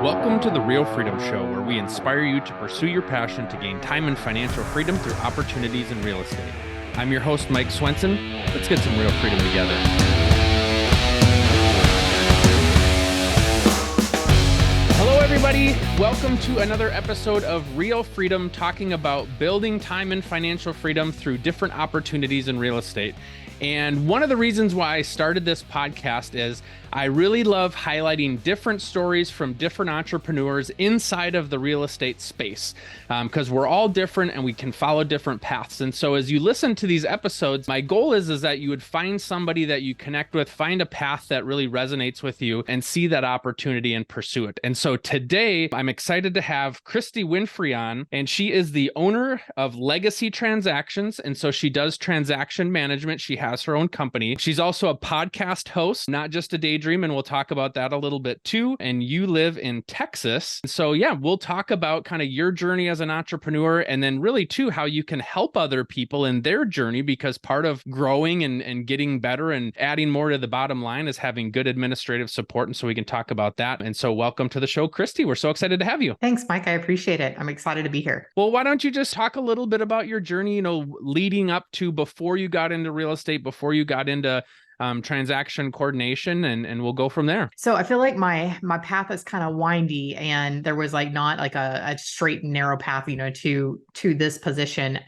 Welcome to the Real Freedom Show, where we inspire you to pursue your passion to gain time and financial freedom through opportunities in real estate. I'm your host, Mike Swenson. Let's get some real freedom together. Hello, everybody. Welcome to another episode of Real Freedom, talking about building time and financial freedom through different opportunities in real estate. And one of the reasons why I started this podcast is I really love highlighting different stories from different entrepreneurs inside of the real estate space, because we're all different and we can follow different paths. And so as you listen to these episodes, my goal is that you would find somebody that you connect with, find a path that really resonates with you, and see that opportunity and pursue it. And so today I'm excited to have Kristi Winfree on, and she is the owner of Legacy Transactions. And so she does transaction management. She has her own company. She's also a podcast host, Not Just A Daydream, and we'll talk about that a little bit too. And you live in Texas. So yeah, we'll talk about kind of your journey as an entrepreneur, and then really too, how you can help other people in their journey, because part of growing and getting better and adding more to the bottom line is having good administrative support. And so we can talk about that. And so welcome to the show, Kristi. We're so excited to have you. Thanks, Mike. I appreciate it. I'm excited to be here. Well, why don't you just talk a little bit about your journey, leading up to before you got into real estate, before you got into transaction coordination, and we'll go from there. So I feel like my path is kind of windy, and there was not a straight and narrow path, to this position.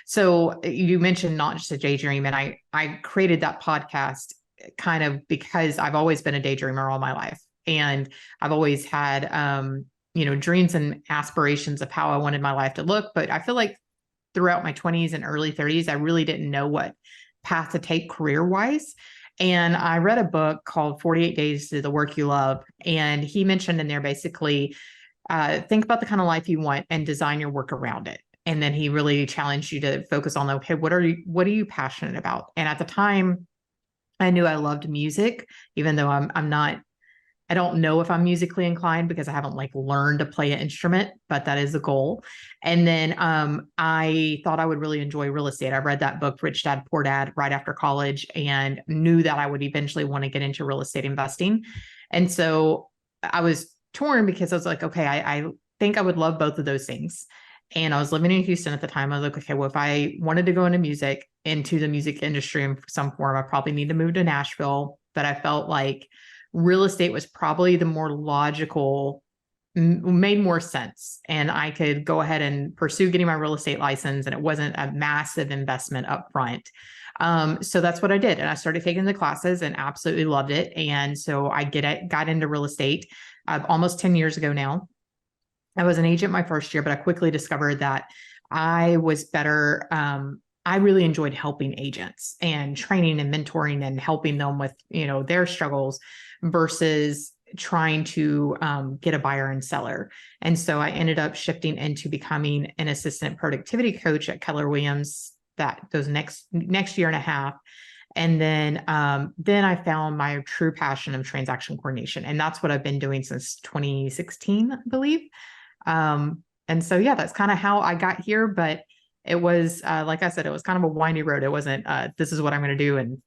So you mentioned Not Just a Daydream, and I created that podcast kind of because I've always been a daydreamer all my life, and I've always had dreams and aspirations of how I wanted my life to look. But I feel like throughout my 20s and early 30s, I really didn't know what path to take career-wise. And I read a book called 48 Days to the Work You Love. And he mentioned in there basically, think about the kind of life you want and design your work around it. And then he really challenged you to focus on, okay, what are you passionate about? And at the time, I knew I loved music, even though I don't know if I'm musically inclined because I haven't learned to play an instrument, but that is the goal. And then I thought I would really enjoy real estate. I read that book, Rich Dad, Poor Dad, right after college, and knew that I would eventually want to get into real estate investing. And so I was torn because I was like, okay, I think I would love both of those things. And I was living in Houston at the time. I was like, okay, well, if I wanted to go into the music industry in some form, I probably need to move to Nashville. But I felt like real estate was probably the more logical, made more sense. And I could go ahead and pursue getting my real estate license, and it wasn't a massive investment up front. So that's what I did. And I started taking the classes and absolutely loved it. And so I got into real estate almost 10 years ago now. I was an agent my first year, but I quickly discovered that I was better. I really enjoyed helping agents and training and mentoring and helping them with, their struggles versus trying to get a buyer and seller. And so I ended up shifting into becoming an assistant productivity coach at Keller Williams those next year and a half. And then I found my true passion of transaction coordination. And that's what I've been doing since 2016, I believe. And so, yeah, that's kind of how I got here. But it was, like I said, it was kind of a windy road. It wasn't, this is what I'm going to do and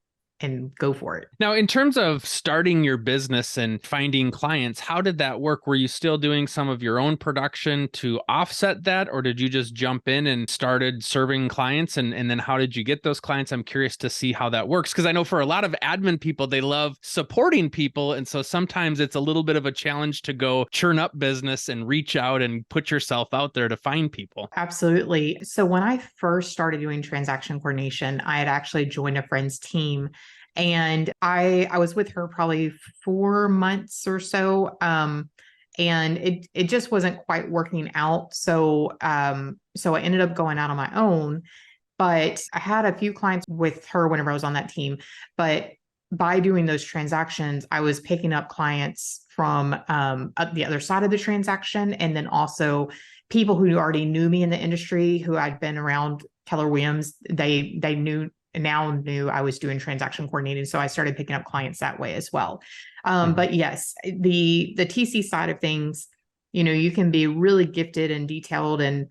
go for it. Now, in terms of starting your business and finding clients, how did that work? Were you still doing some of your own production to offset that, or did you just jump in and started serving clients? And then how did you get those clients? I'm curious to see how that works, because I know for a lot of admin people, they love supporting people. And so sometimes it's a little bit of a challenge to go churn up business and reach out and put yourself out there to find people. Absolutely. So when I first started doing transaction coordination, I had actually joined a friend's team. And I was with her probably 4 months or so. And it just wasn't quite working out. So I ended up going out on my own, but I had a few clients with her whenever I was on that team. But by doing those transactions, I was picking up clients from the other side of the transaction. And then also people who already knew me in the industry, who I'd been around Keller Williams, they knew I was doing transaction coordinating. So I started picking up clients that way as well. But yes, the TC side of things, you can be really gifted and detailed and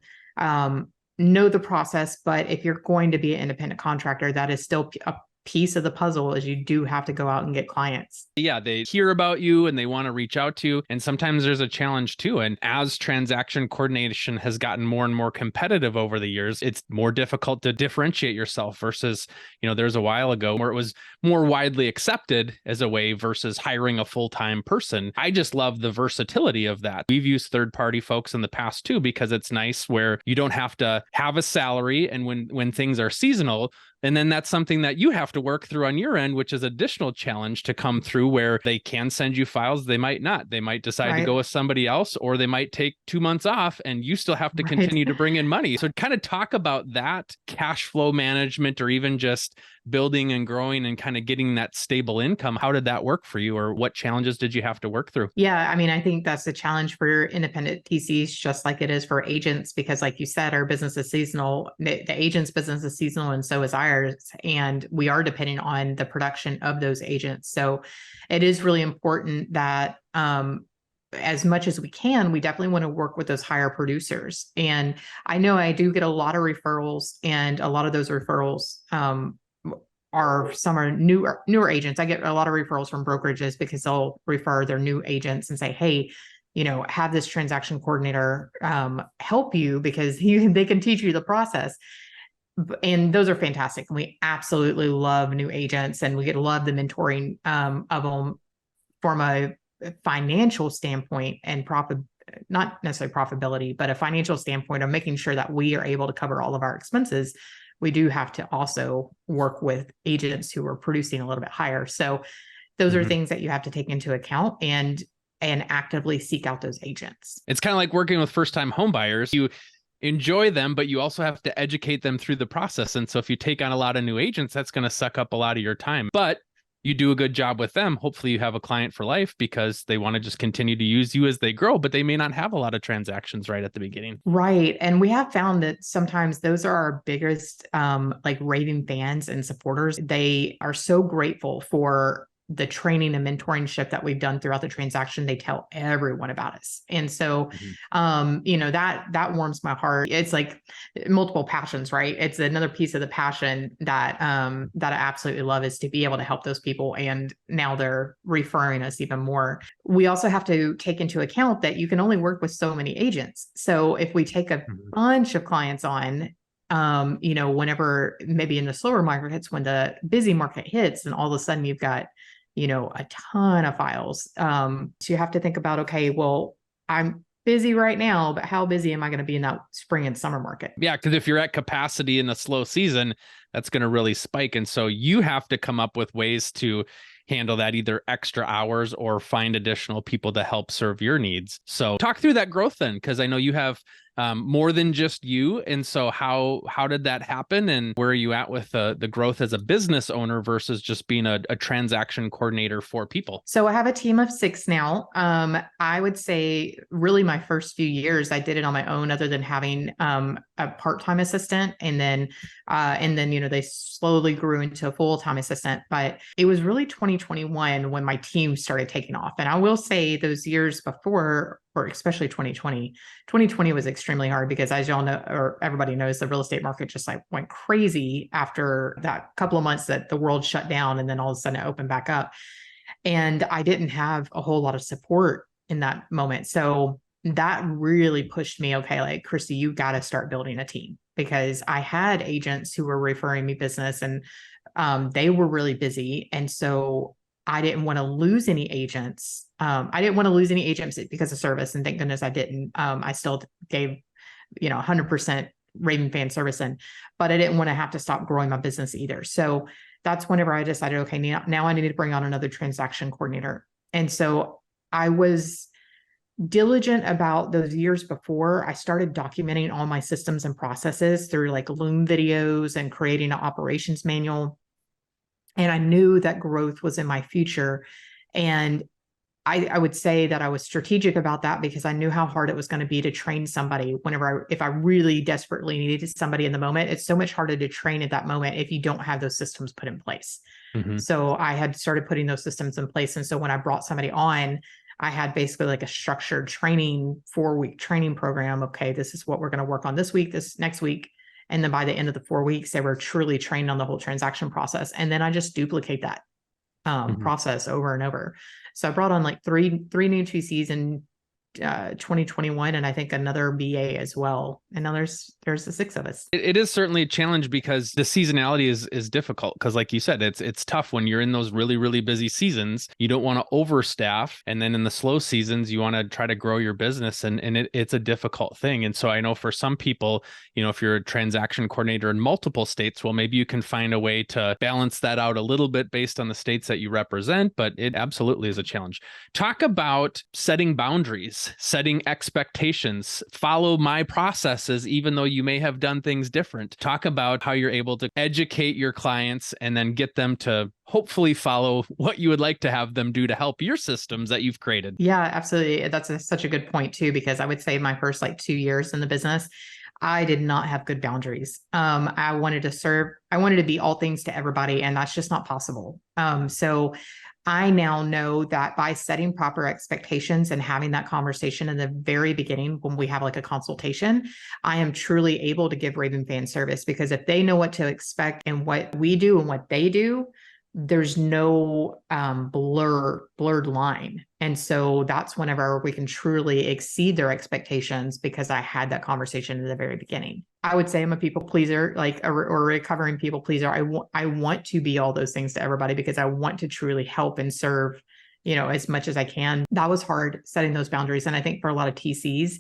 know the process. But if you're going to be an independent contractor, that is still a piece of the puzzle is you do have to go out and get clients. Yeah, they hear about you and they want to reach out to you. And sometimes there's a challenge too. And as transaction coordination has gotten more and more competitive over the years, it's more difficult to differentiate yourself versus, there's a while ago where it was more widely accepted as a way versus hiring a full-time person. I just love the versatility of that. We've used third-party folks in the past too, because it's nice where you don't have to have a salary. And when things are seasonal, and then that's something that you have to work through on your end, which is additional challenge to come through where they can send you files. They might not. They might decide to go with somebody else, or they might take 2 months off and you still have to continue to bring in money. So kind of talk about that cash flow management, or even just building and growing and kind of getting that stable income. How did that work for you, or what challenges did you have to work through? Yeah, I mean, I think that's the challenge for independent TCs, just like it is for agents, because like you said, our business is seasonal. The agent's business is seasonal, and so is ours. And we are depending on the production of those agents. So it is really important that as much as we can, we definitely want to work with those higher producers. And I know I do get a lot of referrals, and a lot of those referrals some are newer agents. I get a lot of referrals from brokerages because they'll refer their new agents and say, hey, have this transaction coordinator help you, because they can teach you the process. And those are fantastic. And we absolutely love new agents, and we love the mentoring of them from a financial standpoint and profit, not necessarily profitability, but a financial standpoint of making sure that we are able to cover all of our expenses. We do have to also work with agents who are producing a little bit higher. So those are things that you have to take into account and actively seek out those agents. It's kind of like working with first-time home buyers. You enjoy them, but you also have to educate them through the process. And so if you take on a lot of new agents, that's going to suck up a lot of your time. But you do a good job with them. Hopefully you have a client for life, because they want to just continue to use you as they grow, but they may not have a lot of transactions right at the beginning. Right. And we have found that sometimes those are our biggest like raving fans and supporters. They are so grateful for the training and mentorship that we've done throughout the transaction. They tell everyone about us. And so, that warms my heart. It's like multiple passions, right? It's another piece of the passion that I absolutely love, is to be able to help those people. And now they're referring us even more. We also have to take into account that you can only work with so many agents. So if we take a bunch of clients on, whenever maybe in the slower markets, when the busy market hits, and all of a sudden you've got, a ton of files. So you have to think about, okay, well, I'm busy right now, but how busy am I going to be in that spring and summer market? Yeah, because if you're at capacity in a slow season, that's going to really spike. And so you have to come up with ways to handle that, either extra hours or find additional people to help serve your needs. So talk through that growth then, because I know you have more than just you. And so how did that happen, and where are you at with the growth as a business owner versus just being a transaction coordinator for people? So I have a team of 6 now. I would say really my first few years, I did it on my own, other than having a part-time assistant. And then, they slowly grew into a full-time assistant. But it was really 2021 when my team started taking off. And I will say those years before, or especially 2020 was extremely hard, because as y'all know, or everybody knows, the real estate market just like went crazy after that couple of months that the world shut down, and then all of a sudden it opened back up. And I didn't have a whole lot of support in that moment. So that really pushed me, okay, like, Kristi, you got to start building a team, because I had agents who were referring me business, and they were really busy. And so I didn't want to lose any agents. I didn't want to lose any agents because of service. And thank goodness I didn't. I still gave, 100% Raving Fan service in, but I didn't want to have to stop growing my business either. So that's whenever I decided, okay, now I need to bring on another transaction coordinator. And so I was diligent about those years before. I started documenting all my systems and processes through like Loom videos and creating an operations manual. And I knew that growth was in my future. And I would say that I was strategic about that, because I knew how hard it was going to be to train somebody if I really desperately needed somebody in the moment. It's so much harder to train at that moment if you don't have those systems put in place. So I had started putting those systems in place. And so when I brought somebody on, I had basically like a structured 4-week training program. Okay, this is what we're going to work on this week, this next week. And then by the end of the 4 weeks, they were truly trained on the whole transaction process. And then I just duplicate that process over and over. So I brought on like three new TCs in 2021, and I think another BA as well. And now there's the 6 of us. It is certainly a challenge because the seasonality is difficult. Because like you said, it's tough when you're in those really, really busy seasons. You don't want to overstaff. And then in the slow seasons, you want to try to grow your business. And it's a difficult thing. And so I know for some people, if you're a transaction coordinator in multiple states, well, maybe you can find a way to balance that out a little bit based on the states that you represent. But it absolutely is a challenge. Talk about setting boundaries, setting expectations, follow my processes, even though you may have done things different. Talk about how you're able to educate your clients and then get them to hopefully follow what you would like to have them do to help your systems that you've created. Yeah, absolutely. That's such a good point too, because I would say my first like 2 years in the business, I did not have good boundaries. I wanted to be all things to everybody, and that's just not possible. So I now know that by setting proper expectations and having that conversation in the very beginning, when we have like a consultation, I am truly able to give Raving Fan service, because if they know what to expect and what we do and what they do, there's no blurred line. And so that's whenever we can truly exceed their expectations, because I had that conversation in the very beginning. I would say I'm a people pleaser, like a recovering people pleaser. I want to be all those things to everybody, because I want to truly help and serve, as much as I can. That was hard, setting those boundaries. And I think for a lot of TCs,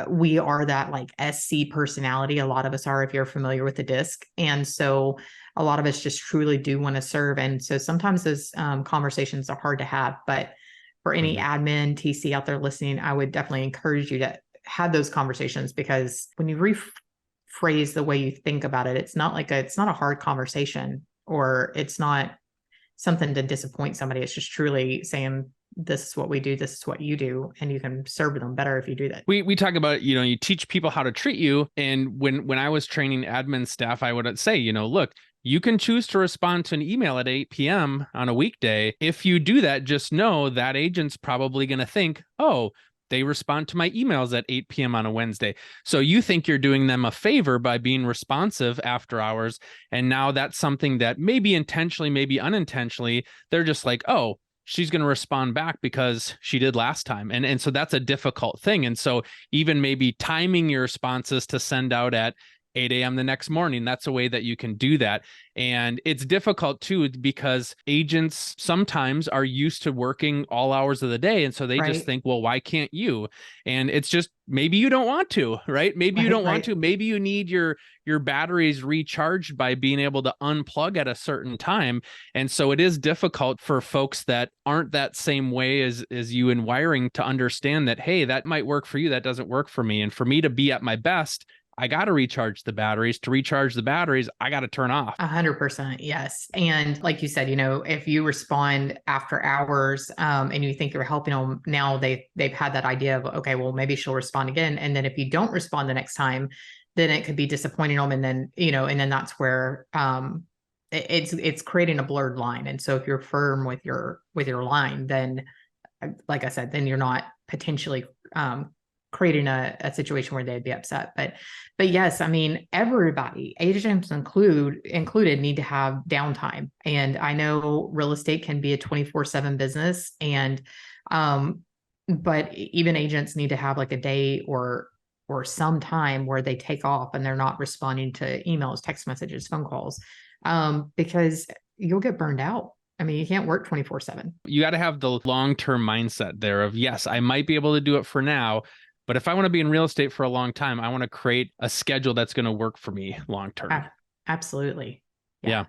we are that like SC personality. A lot of us are, if you're familiar with the disc. And so a lot of us just truly do want to serve. And so sometimes those conversations are hard to have. But for any admin TC out there listening, I would definitely encourage you to have those conversations, because when you rephrase the way you think about it, it's not a hard conversation, or it's not something to disappoint somebody. It's just truly saying, this is what we do, this is what you do, and you can serve them better if you do that. We talk about, you teach people how to treat you. And when I was training admin staff, I would say, look, you can choose to respond to an email at 8 p.m. on a weekday. If you do that, just know that agent's probably going to think, oh, they respond to my emails at 8 p.m. on a Wednesday. So you think you're doing them a favor by being responsive after hours. And now that's something that maybe intentionally, maybe unintentionally, they're just like, oh, she's going to respond back because she did last time. And so that's a difficult thing. And so even maybe timing your responses to send out at 8 a.m. the next morning, that's a way that you can do that. And it's difficult too, because agents sometimes are used to working all hours of the day. And so they just think, well, why can't you? And it's just, maybe you don't want to, right? Maybe you don't want to. Maybe you need your batteries recharged by being able to unplug at a certain time. And so it is difficult for folks that aren't that same way as you in wiring to understand that, hey, that might work for you, that doesn't work for me. And for me to be at my best, I got to recharge the batteries. To recharge the batteries, I got to turn off. 100%. Yes. And like you said, if you respond after hours and you think you're helping them, now they've had that idea of, okay, well, maybe she'll respond again. And then if you don't respond the next time, then it could be disappointing them. And then, and then that's where it's creating a blurred line. And so if you're firm with your line, then like I said, then you're not potentially creating a situation where they'd be upset. But yes, I mean, everybody, agents included, need to have downtime. And I know real estate can be a 24/7 business, and but even agents need to have like a day or some time where they take off and they're not responding to emails, text messages, phone calls, because you'll get burned out. I mean, you can't work 24/7. You got to have the long-term mindset there of, yes, I might be able to do it for now, but if I want to be in real estate for a long time, I want to create a schedule that's going to work for me long term. Absolutely. Yeah.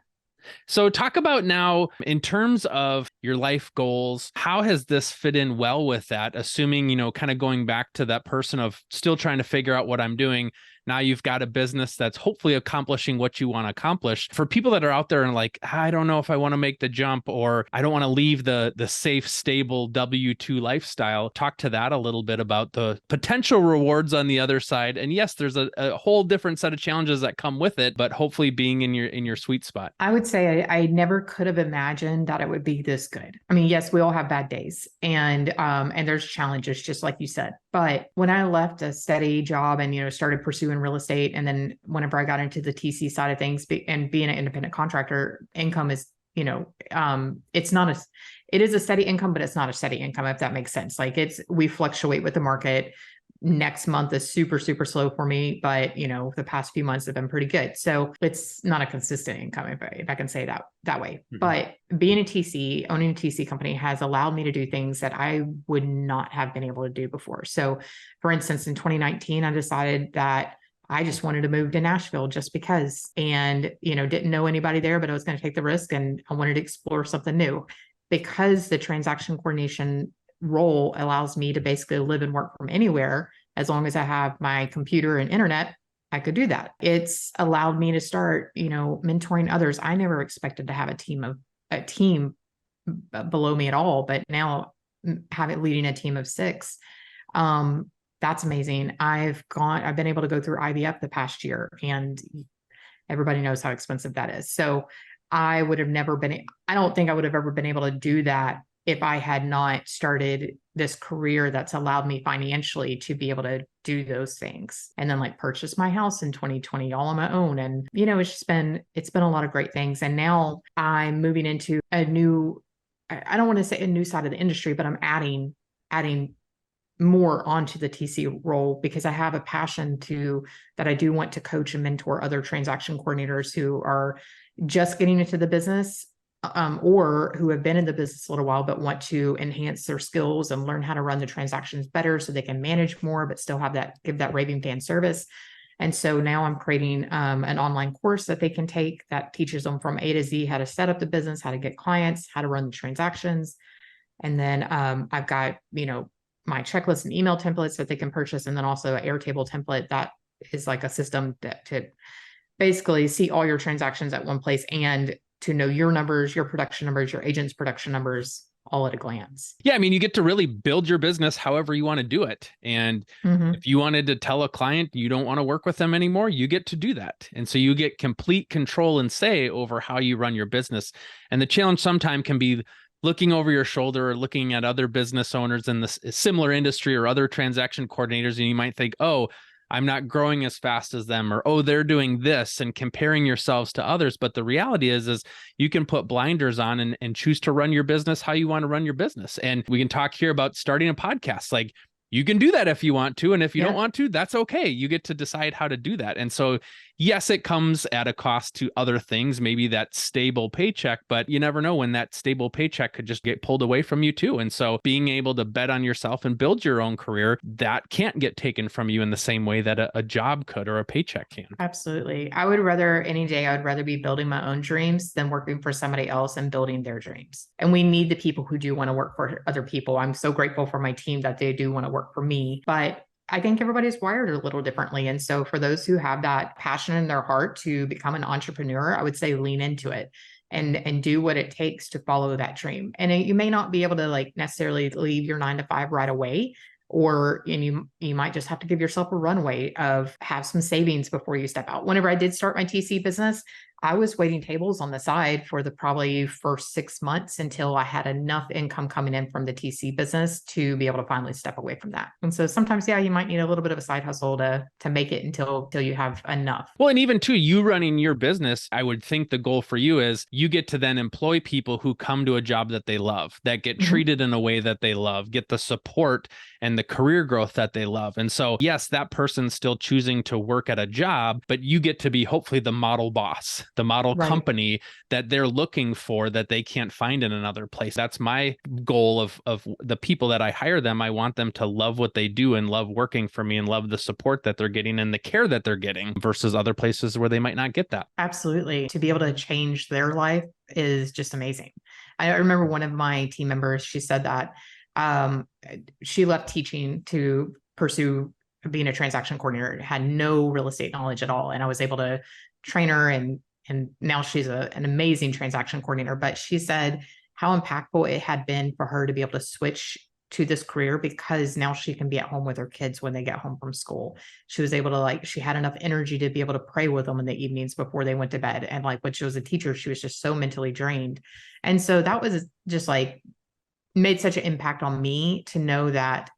So talk about now, in terms of your life goals, how has this fit in well with that? Assuming, kind of going back to that person of still trying to figure out what I'm doing. Now you've got a business that's hopefully accomplishing what you want to accomplish. For people that are out there and like, I don't know if I want to make the jump, or I don't want to leave the safe, stable W-2 lifestyle. Talk to that a little bit about the potential rewards on the other side. And yes, there's a whole different set of challenges that come with it, but hopefully being in your sweet spot. I would say I never could have imagined that it would be this good. I mean, yes, we all have bad days, and there's challenges, just like you said. But when I left a steady job and, started pursuing in real estate. And then whenever I got into the TC side of things and being an independent contractor, income is, it is a steady income, but it's not a steady income, if that makes sense. Like we fluctuate with the market. Next month is super, super slow for me, but the past few months have been pretty good. So it's not a consistent income, if I can say that way. Mm-hmm. But being a TC, owning a TC company has allowed me to do things that I would not have been able to do before. So for instance, in 2019, I decided that I just wanted to move to Nashville just because, and, didn't know anybody there, but I was going to take the risk and I wanted to explore something new because the transaction coordination role allows me to basically live and work from anywhere. As long as I have my computer and internet, I could do that. It's allowed me to start, mentoring others. I never expected to have a team below me at all, but now leading a team of 6, that's amazing. I've been able to go through IVF the past year, and everybody knows how expensive that is. So I don't think I would have ever been able to do that if I had not started this career that's allowed me financially to be able to do those things. And then purchase my house in 2020 all on my own. And, it's been a lot of great things. And now I'm moving into I don't want to say a new side of the industry, but I'm adding more onto the TC role because I have a passion that I do want to coach and mentor other transaction coordinators who are just getting into the business, or who have been in the business a little while, but want to enhance their skills and learn how to run the transactions better so they can manage more, but still give that Raving Fan service. And so now I'm creating an online course that they can take that teaches them from A to Z, how to set up the business, how to get clients, how to run the transactions. And then I've got, my checklist and email templates that they can purchase. And then also an Airtable template that is like a system to basically see all your transactions at one place and to know your numbers, your production numbers, your agent's production numbers, all at a glance. Yeah. I mean, you get to really build your business however you want to do it. And if you wanted to tell a client you don't want to work with them anymore, you get to do that. And so you get complete control and say over how you run your business. And the challenge sometimes can be looking over your shoulder or looking at other business owners in this similar industry or other transaction coordinators. And you might think, oh, I'm not growing as fast as them, or, oh, they're doing this, and comparing yourselves to others. But the reality is you can put blinders on and choose to run your business how you want to run your business. And we can talk here about starting a podcast. Like, you can do that if you want to. And if you don't want to, that's okay. You get to decide how to do that. And so, yes, it comes at a cost to other things, maybe that stable paycheck, but you never know when that stable paycheck could just get pulled away from you too. And so being able to bet on yourself and build your own career, that can't get taken from you in the same way that a job could or a paycheck can. Absolutely. I would rather be building my own dreams than working for somebody else and building their dreams. And we need the people who do want to work for other people. I'm so grateful for my team that they do want to work for me, but I think everybody's wired a little differently. And so for those who have that passion in their heart to become an entrepreneur, I would say lean into it and do what it takes to follow that dream. And you may not be able to necessarily leave your 9 to 5 right away, and you might just have to give yourself a runway of have some savings before you step out. Whenever I did start my TC business, I was waiting tables on the side for the probably first 6 months until I had enough income coming in from the TC business to be able to finally step away from that. And so sometimes, you might need a little bit of a side hustle to make it until you have enough. Well, and even too, you running your business, I would think the goal for you is you get to then employ people who come to a job that they love, that get treated in a way that they love, get the support and the career growth that they love. And so, yes, that person's still choosing to work at a job, but you get to be hopefully the model boss, the model company that they're looking for that they can't find in another place. That's my goal of the people that I hire them. I want them to love what they do and love working for me and love the support that they're getting and the care that they're getting versus other places where they might not get that. Absolutely. To be able to change their life is just amazing. I remember one of my team members, she said that she left teaching to pursue being a transaction coordinator, had no real estate knowledge at all. And I was able to train her and now she's an amazing transaction coordinator. But she said how impactful it had been for her to be able to switch to this career because now she can be at home with her kids when they get home from school. She was able to she had enough energy to be able to pray with them in the evenings before they went to bed. And when she was a teacher, she was just so mentally drained. And so that was just made such an impact on me to know that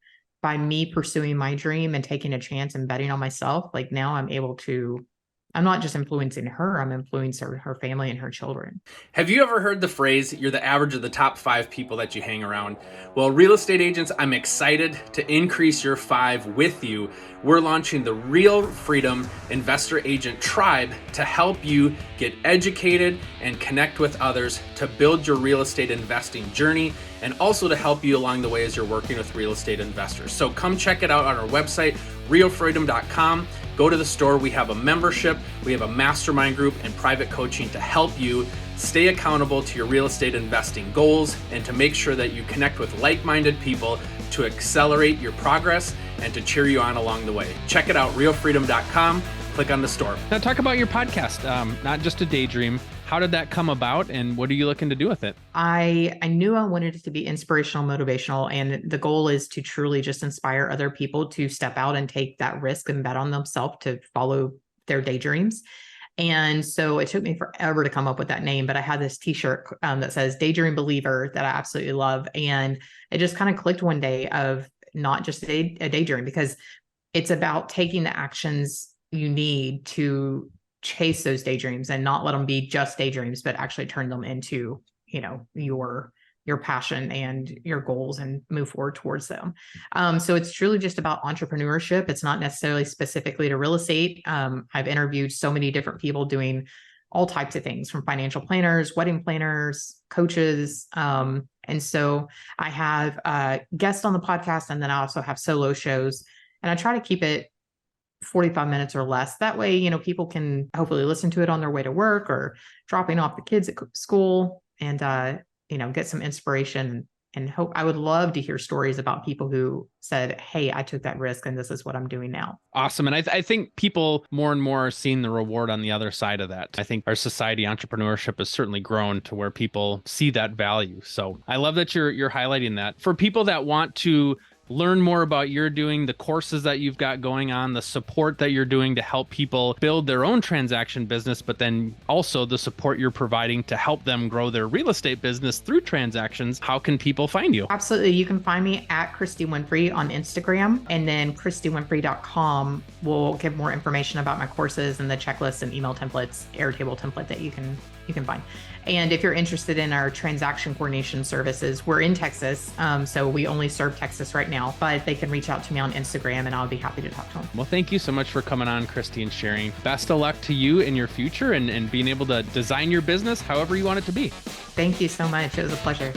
by me pursuing my dream and taking a chance and betting on myself, like now I'm not just influencing her, I'm influencing her family and her children. Have you ever heard the phrase, you're the average of the top 5 people that you hang around? Well, real estate agents, I'm excited to increase your 5 with you. We're launching the Real Freedom Investor Agent Tribe to help you get educated and connect with others to build your real estate investing journey, and also to help you along the way as you're working with real estate investors. So come check it out on our website, realfreedom.com. Go to the store. We have a membership, we have a mastermind group, and private coaching to help you stay accountable to your real estate investing goals and to make sure that you connect with like-minded people to accelerate your progress and to cheer you on along the way. Check it out, realfreedom.com. Click on the store. Now talk about your podcast, Not Just a Daydream. How did that come about, and what are you looking to do with it? I knew I wanted it to be inspirational, motivational, and the goal is to truly just inspire other people to step out and take that risk and bet on themselves to follow their daydreams. And so it took me forever to come up with that name, but I had this t-shirt that says Daydream Believer that I absolutely love. And it just kind of clicked one day of not just a daydream, because it's about taking the actions you need to chase those daydreams and not let them be just daydreams, but actually turn them into, your passion and your goals and move forward towards them. So it's truly just about entrepreneurship. It's not necessarily specifically to real estate. I've interviewed so many different people doing all types of things, from financial planners, wedding planners, coaches. And so I have guests on the podcast, and then I also have solo shows, and I try to keep it 45 minutes or less. That way, people can hopefully listen to it on their way to work or dropping off the kids at school, and, get some inspiration and hope. I would love to hear stories about people who said, hey, I took that risk and this is what I'm doing now. Awesome. And I think people more and more are seeing the reward on the other side of that. I think our society, entrepreneurship has certainly grown to where people see that value. So I love that you're highlighting that. For people that want to learn more about you're doing, the courses that you've got going on, the support that you're doing to help people build their own transaction business, but then also the support you're providing to help them grow their real estate business through transactions, how can people find you? Absolutely. You can find me at Kristi Winfree on Instagram, and then KristiWinfree.com will give more information about my courses and the checklists and email templates, Airtable template that you can find. And if you're interested in our transaction coordination services, we're in Texas. So we only serve Texas right now, but they can reach out to me on Instagram and I'll be happy to talk to them. Well, thank you so much for coming on, Kristi, and sharing. Best of luck to you in your future and being able to design your business however you want it to be. Thank you so much. It was a pleasure.